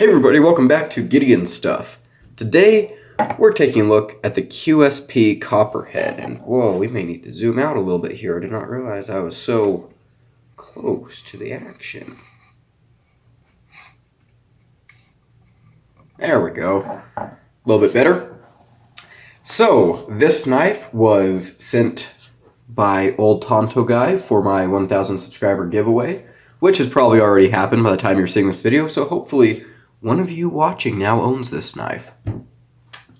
Hey everybody, welcome back to Gideon Stuff. Today, we're taking a look at the QSP Copperhead. And whoa, we may need to zoom out a little bit here. I did not realize I was so close to the action. There we go. A little bit better. So, this knife was sent by Old Tonto Guy for my 1,000 subscriber giveaway, which has probably already happened by the time you're seeing this video, so hopefully one of you watching now owns this knife.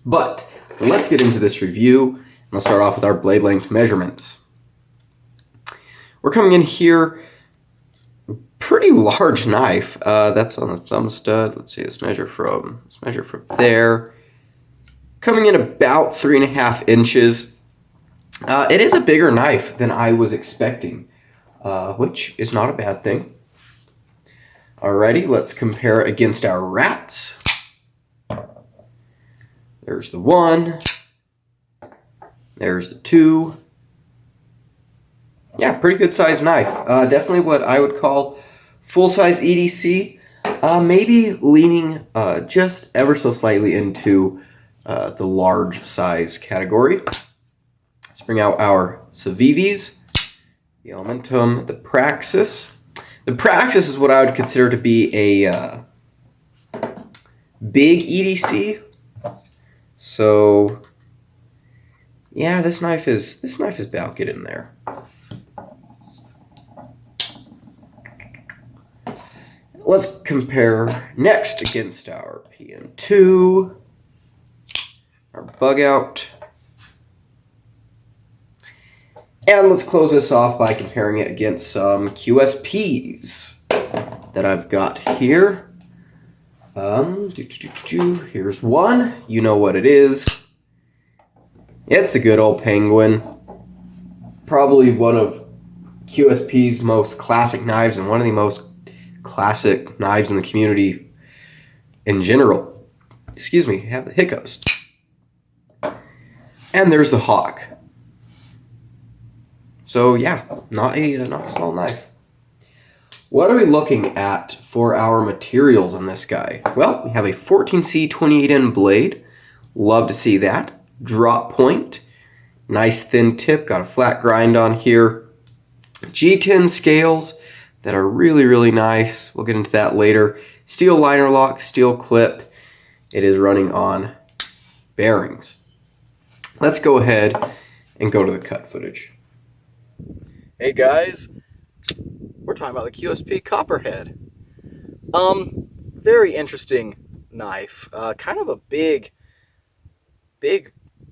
But let's get into this review, and let's start off with our blade length measurements. We're coming in here, pretty large knife. That's on the thumb stud. Let's see, let's measure from there. Coming in about 3.5 inches. It is a bigger knife than I was expecting, which is not a bad thing. Alrighty, let's compare it against our rats. There's the 1. There's the 2. Yeah, pretty good sized knife. Definitely what I would call full-size EDC. Maybe leaning just ever so slightly into the large size category. Let's bring out our Civivis, the Elementum, the Praxis. The Praxis is what I would consider to be a big EDC. So yeah, this knife is about getting there. Let's compare next against our PM2, our bug out. And let's close this off by comparing it against some QSPs that I've got here. Here's one. You know what it is. It's a good old Penguin. Probably one of QSP's most classic knives and one of the most classic knives in the community in general. Excuse me, I have the hiccups. And there's the Hawk. So yeah, not a small knife. What are we looking at for our materials on this guy? Well, we have a 14C 28N blade. Love to see that. Drop point. Nice thin tip. Got a flat grind on here. G10 scales that are really, really nice. We'll get into that later. Steel liner lock, steel clip. It is running on bearings. Let's go ahead and go to the cut footage. Hey guys, we're talking about the QSP Copperhead. Very interesting knife. Kind of a big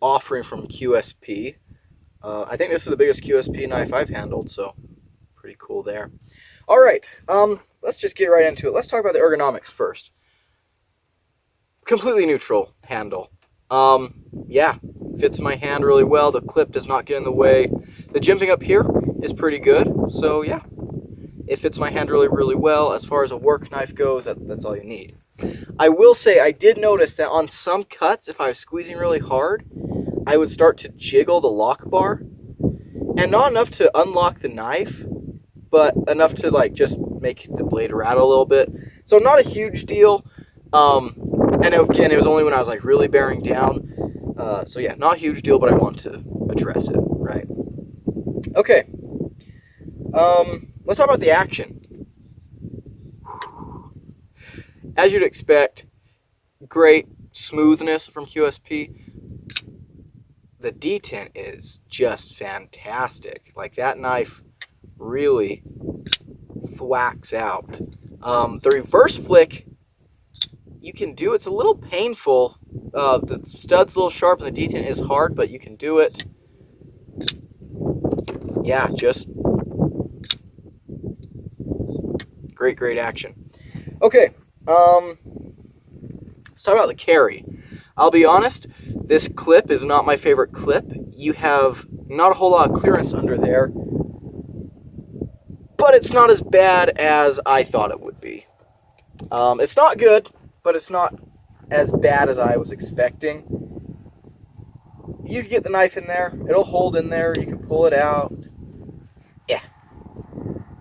offering from QSP. I think this is the biggest QSP knife I've handled, so pretty cool there. All right, let's just get right into it. Let's talk about the ergonomics first. Completely neutral handle. Yeah, fits my hand really well. The clip does not get in the way. The jimping up here is pretty good, so yeah, it fits my hand really, really well. As far as a work knife goes, that's all you need. I will say I did notice that on some cuts, if I was squeezing really hard, I would start to jiggle the lock bar, and not enough to unlock the knife, but enough to like just make the blade rattle a little bit. So not a huge deal. And again, it was only when I was like really bearing down. So yeah, not a huge deal, but I want to address it, right? Okay. Let's talk about the action. As you'd expect, great smoothness from QSP. The detent is just fantastic. Like that knife really thwacks out. The reverse flick, you can do. It's a little painful. The stud's a little sharp and the detent is hard, but you can do it. Yeah, just great action. Okay, let's talk about the carry. I'll be honest, this clip is not my favorite clip. You have not a whole lot of clearance under there, but it's not as bad as I thought it would be. It's not good, but it's not as bad as I was expecting. You can get the knife in there. It'll hold in there. You can pull it out. Yeah.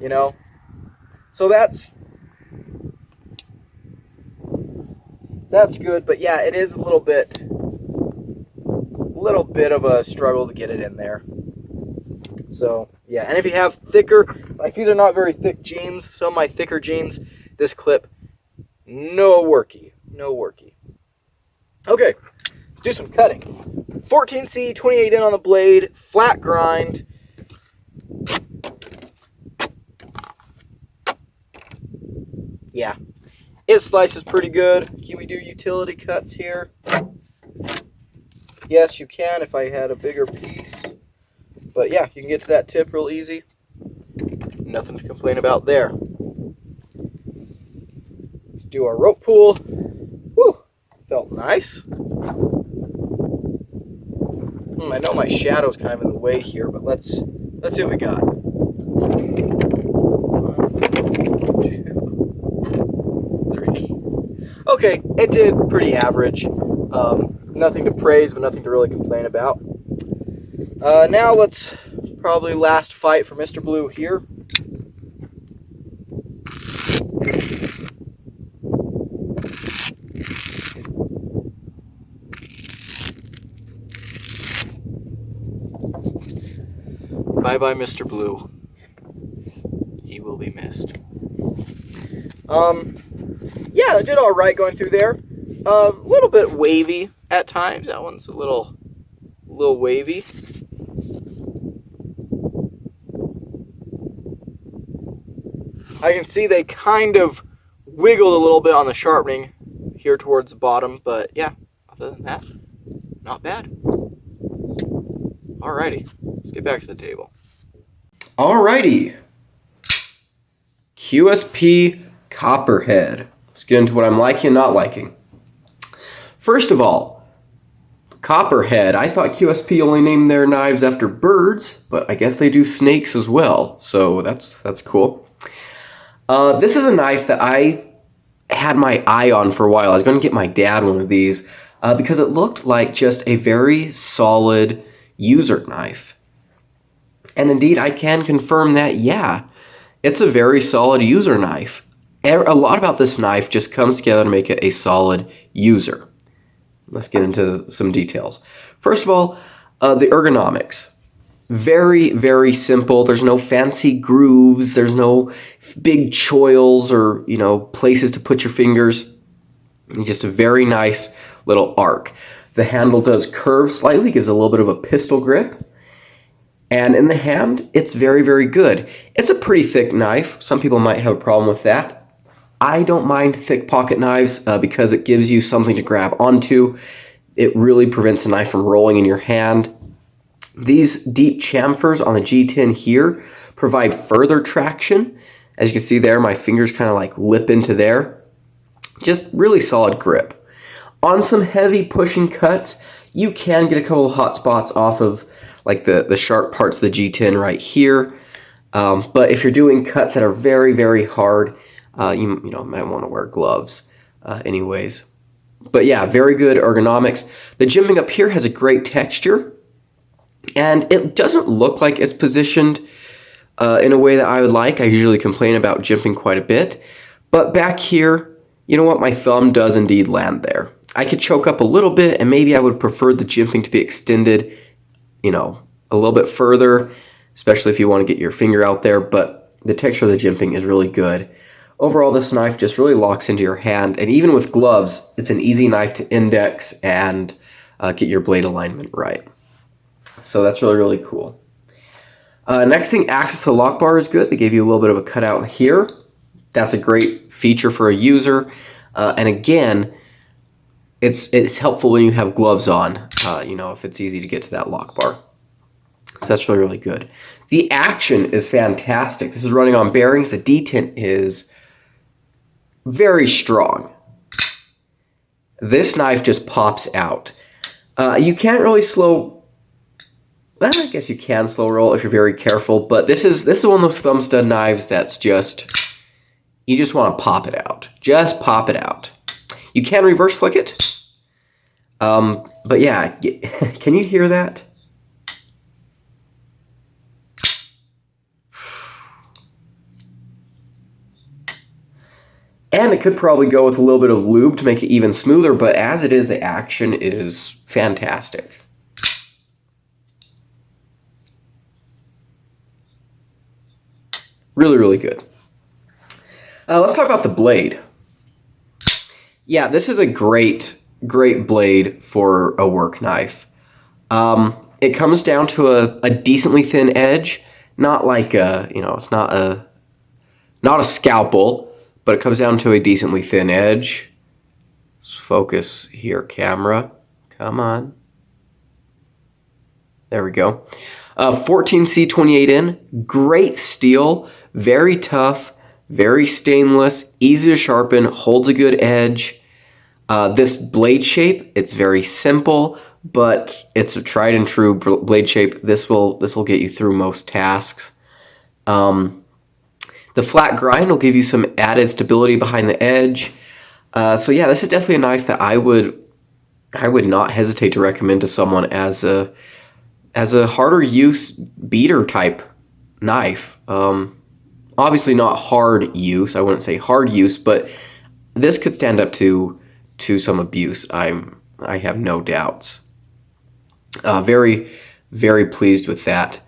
You know? So that's that's good. But yeah, it is a little bit of a struggle to get it in there. So yeah, and if you have thicker, like these are not very thick jeans, some of my thicker jeans, this clip, no worky. Okay, let's do some cutting. 14C, 28 in on the blade, flat grind. Yeah, it slices pretty good. Can we do utility cuts here? Yes, you can if I had a bigger piece. But yeah, you can get to that tip real easy. Nothing to complain about there. Let's do our rope pull. Whew, felt nice. I know my shadow's kind of in the way here, but let's see what we got. 1, 2, 3. Okay, it did pretty average. Nothing to praise, but nothing to really complain about. Now let's probably last fight for Mr. Blue here. Bye-bye, Mr. Blue. He will be missed. Yeah, I did all right going through there. A little bit wavy at times. That one's a little wavy. I can see they kind of wiggled a little bit on the sharpening here towards the bottom, but yeah, other than that, not bad. Alrighty, let's get back to the table. Alrighty. QSP Copperhead. Let's get into what I'm liking and not liking. First of all, Copperhead. I thought QSP only named their knives after birds, but I guess they do snakes as well, so that's cool. This is a knife that I had my eye on for a while. I was going to get my dad one of these because it looked like just a very solid user knife. And indeed, I can confirm that, yeah, it's a very solid user knife. A lot about this knife just comes together to make it a solid user. Let's get into some details. First of all, the ergonomics. Very, very simple. There's no fancy grooves. There's no big choils or, places to put your fingers. It's just a very nice little arc. The handle does curve slightly, gives a little bit of a pistol grip. And in the hand, it's very, very good. It's a pretty thick knife. Some people might have a problem with that. I don't mind thick pocket knives because it gives you something to grab onto. It really prevents the knife from rolling in your hand. These deep chamfers on the G10 here provide further traction. As you can see there, my fingers kind of like lip into there. Just really solid grip. On some heavy pushing cuts, you can get a couple of hot spots off of like the sharp parts of the G10 right here. But if you're doing cuts that are very, very hard, you might want to wear gloves anyways. But yeah, very good ergonomics. The jimping up here has a great texture. And it doesn't look like it's positioned in a way that I would like. I usually complain about jimping quite a bit. But back here, you know what? My thumb does indeed land there. I could choke up a little bit, and maybe I would prefer the jimping to be extended, a little bit further, especially if you want to get your finger out there. But the texture of the jimping is really good. Overall, this knife just really locks into your hand. And even with gloves, it's an easy knife to index and get your blade alignment right. So that's really, really cool. Next thing, access to the lock bar is good. They gave you a little bit of a cutout here. That's a great feature for a user. And again, it's helpful when you have gloves on, if it's easy to get to that lock bar. So that's really, really good. The action is fantastic. This is running on bearings. The detent is very strong. This knife just pops out. You can't really slow... Well, I guess you can slow roll if you're very careful, but this is one of those thumb stud knives that's just... You just want to pop it out. Just pop it out. You can reverse flick it. But yeah, can you hear that? And it could probably go with a little bit of lube to make it even smoother, but as it is, the action is fantastic. Really, really good. Let's talk about the blade. Yeah, this is a great blade for a work knife. It comes down to a decently thin edge, not like it's not a scalpel, but it comes down to a decently thin edge. Let's focus here, camera. Come on. There we go. 14C28N, great steel, very tough, very stainless, easy to sharpen, holds a good edge. This blade shape, it's very simple, but it's a tried and true blade shape. This will get you through most tasks. The flat grind will give you some added stability behind the edge. So yeah, this is definitely a knife that I would not hesitate to recommend to someone as a harder use beater type knife. Obviously not hard use. I wouldn't say hard use, but this could stand up to some abuse. I have no doubts. Very, very pleased with that.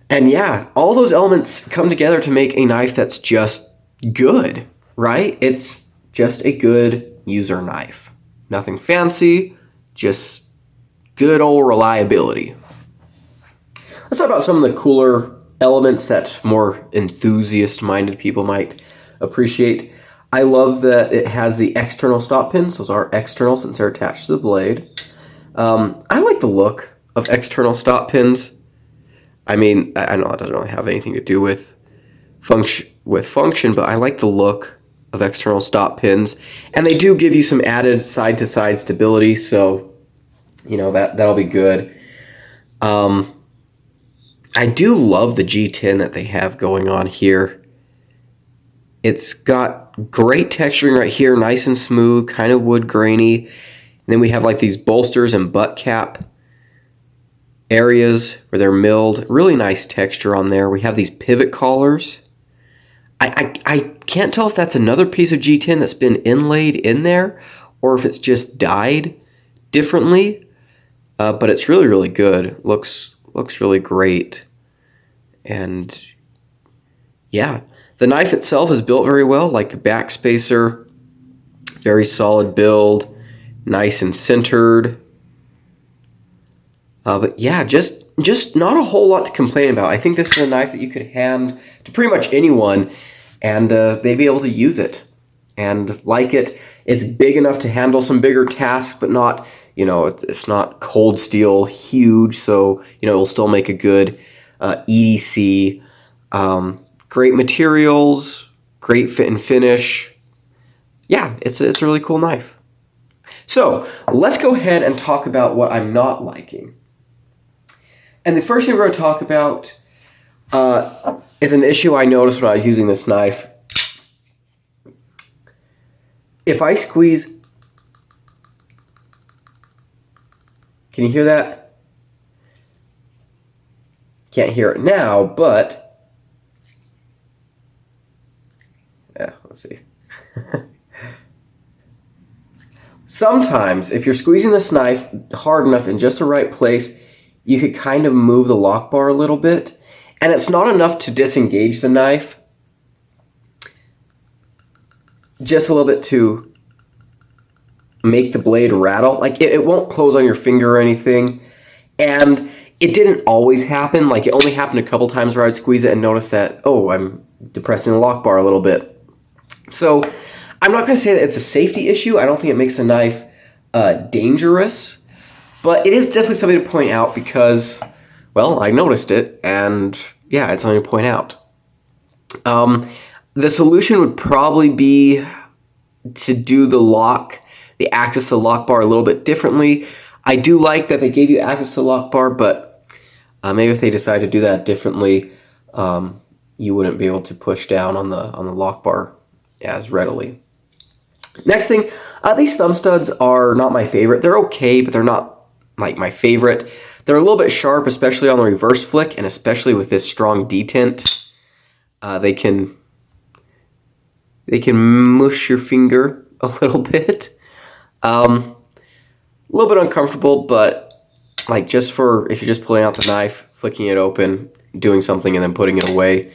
And yeah, all those elements come together to make a knife that's just good, right? It's just a good user knife. Nothing fancy, just good old reliability. Let's talk about some of the cooler elements that more enthusiast-minded people might appreciate. I love that it has the external stop pins. Those are external since they're attached to the blade. I like the look of external stop pins. I mean, I know it doesn't really have anything to do with function, but I like the look of external stop pins. And they do give you some added side-to-side stability, so that'll be good. I do love the G10 that they have going on here. It's got great texturing right here, nice and smooth, kind of wood grainy. And then we have like these bolsters and butt cap areas where they're milled. Really nice texture on there. We have these pivot collars. I can't tell if that's another piece of G10 that's been inlaid in there or if it's just dyed differently. But it's really, really good. Looks really great. And yeah, the knife itself is built very well, like the back spacer, very solid build, nice and centered. But yeah, just not a whole lot to complain about. I think this is a knife that you could hand to pretty much anyone, and they'd be able to use it and like it. It's big enough to handle some bigger tasks, but not, it's not cold steel huge, so it'll still make a good EDC. Great materials, great fit and finish. Yeah, it's a really cool knife. So let's go ahead and talk about what I'm not liking. And the first thing we're going to talk about is an issue I noticed when I was using this knife. If I squeeze, can you hear that? Can't hear it now, but yeah, let's see. Sometimes, if you're squeezing this knife hard enough in just the right place, you could kind of move the lock bar a little bit, and it's not enough to disengage the knife. Just a little bit to make the blade rattle. Like, it won't close on your finger or anything, and it didn't always happen. Like, it only happened a couple times where I'd squeeze it and notice that, oh, I'm depressing the lock bar a little bit. So I'm not going to say that it's a safety issue. I don't think it makes the knife dangerous, but it is definitely something to point out because, well, I noticed it, and yeah, it's something to point out. The solution would probably be to do the access to the lock bar a little bit differently. I do like that they gave you access to the lock bar, but maybe if they decide to do that differently, you wouldn't be able to push down on the lock bar as readily. Next thing, these thumb studs are not my favorite. They're okay, but they're not like my favorite. They're a little bit sharp, especially on the reverse flick, and especially with this strong detent. They can They can mush your finger a little bit. A little bit uncomfortable, but like just for if you're just pulling out the knife, flicking it open, doing something, and then putting it away,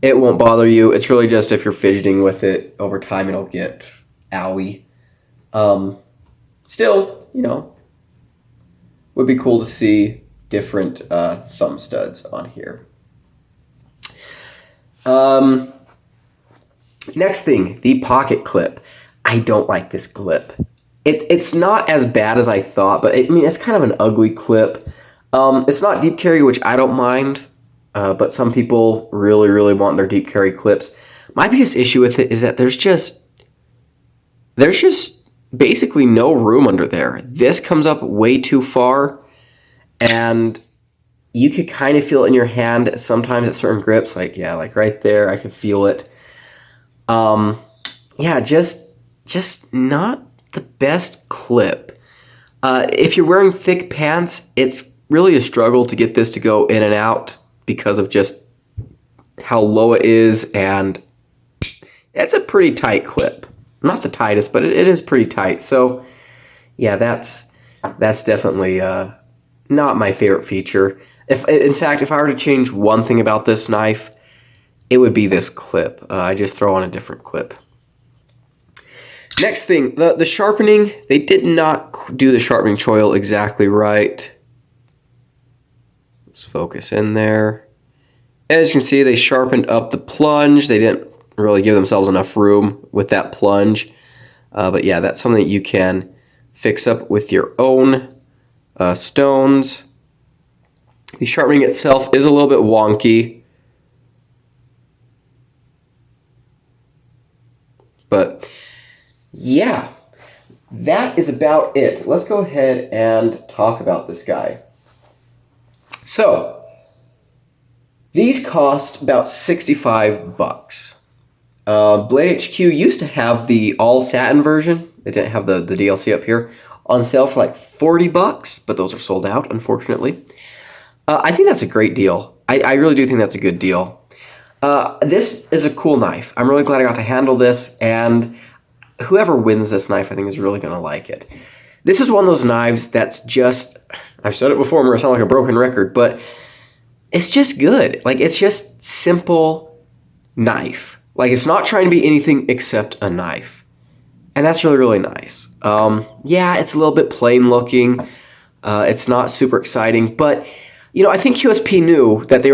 it won't bother you. It's really just if you're fidgeting with it over time, it'll get owie. Still, you know, would be cool to see different thumb studs on here. Next thing, the pocket clip. I don't like this clip. It's not as bad as I thought, but it's kind of an ugly clip. It's not deep carry, which I don't mind, but some people really, really want their deep carry clips. My biggest issue with it is that there's just basically no room under there. This comes up way too far, and you could kind of feel it in your hand sometimes at certain grips, like right there, I can feel it. Just not the best clip. If you're wearing thick pants, it's really a struggle to get this to go in and out because of just how low it is, and it's a pretty tight clip. Not the tightest, but it is pretty tight. So, yeah, that's definitely not my favorite feature. In fact, if I were to change one thing about this knife, it would be this clip. I just throw on a different clip. Next thing, the sharpening. They did not do the sharpening choil exactly right. Let's focus in there. As you can see, they sharpened up the plunge. They didn't really give themselves enough room with that plunge. But yeah, that's something that you can fix up with your own stones. The sharpening itself is a little bit wonky. But yeah, that is about it. Let's go ahead and talk about this guy. So, these cost about $65. Blade HQ used to have the all satin version. They didn't have the DLC up here. On sale for like $40, but those are sold out, unfortunately. I think that's a great deal. I really do think that's a good deal. This is a cool knife. I'm really glad I got to handle this, and whoever wins this knife, I think, is really going to like it. This is one of those knives that's just, I've said it before, I'm going to sound like a broken record, but it's just good. Like, it's just simple knife. Like, it's not trying to be anything except a knife. And that's really, really nice. Yeah, it's a little bit plain looking. It's not super exciting, but, I think QSP knew that they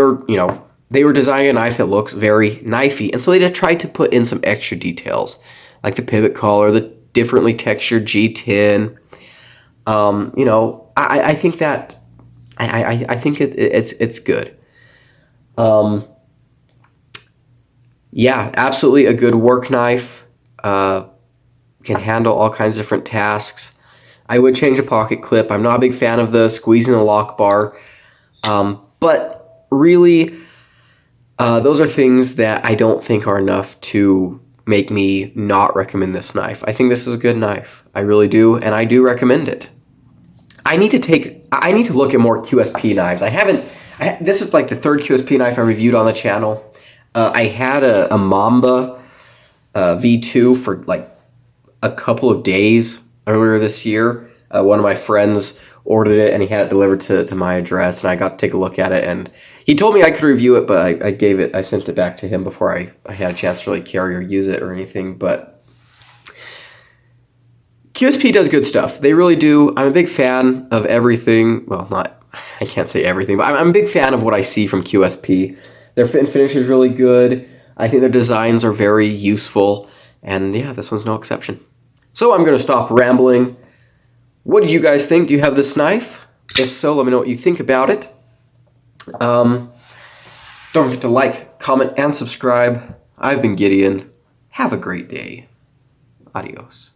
were designing a knife that looks very knifey, and so they tried to put in some extra details, like the pivot collar, the differently textured G10. I think that I think it's good. Yeah, absolutely a good work knife. Can handle all kinds of different tasks. I would change a pocket clip. I'm not a big fan of the squeezing the lock bar, but really. Those are things that I don't think are enough to make me not recommend this knife. I think this is a good knife. I really do, and I do recommend it. I need to look at more QSP knives. This is like the third QSP knife I reviewed on the channel. I had a Mamba V2 for like a couple of days earlier this year. One of my friends ordered it, and he had it delivered to my address, and I got to take a look at it, and he told me I could review it, but I sent it back to him before I had a chance to really carry or use it or anything. But QSP does good stuff. They really do. I'm a big fan of everything. Well, I can't say everything, but I'm a big fan of what I see from QSP. Their fit and finish is really good. I think their designs are very useful, and yeah, this one's no exception. So I'm going to stop rambling. What did you guys think? Do you have this knife? If so, let me know what you think about it. Don't forget to like, comment, and subscribe. I've been Gideon. Have a great day. Adios.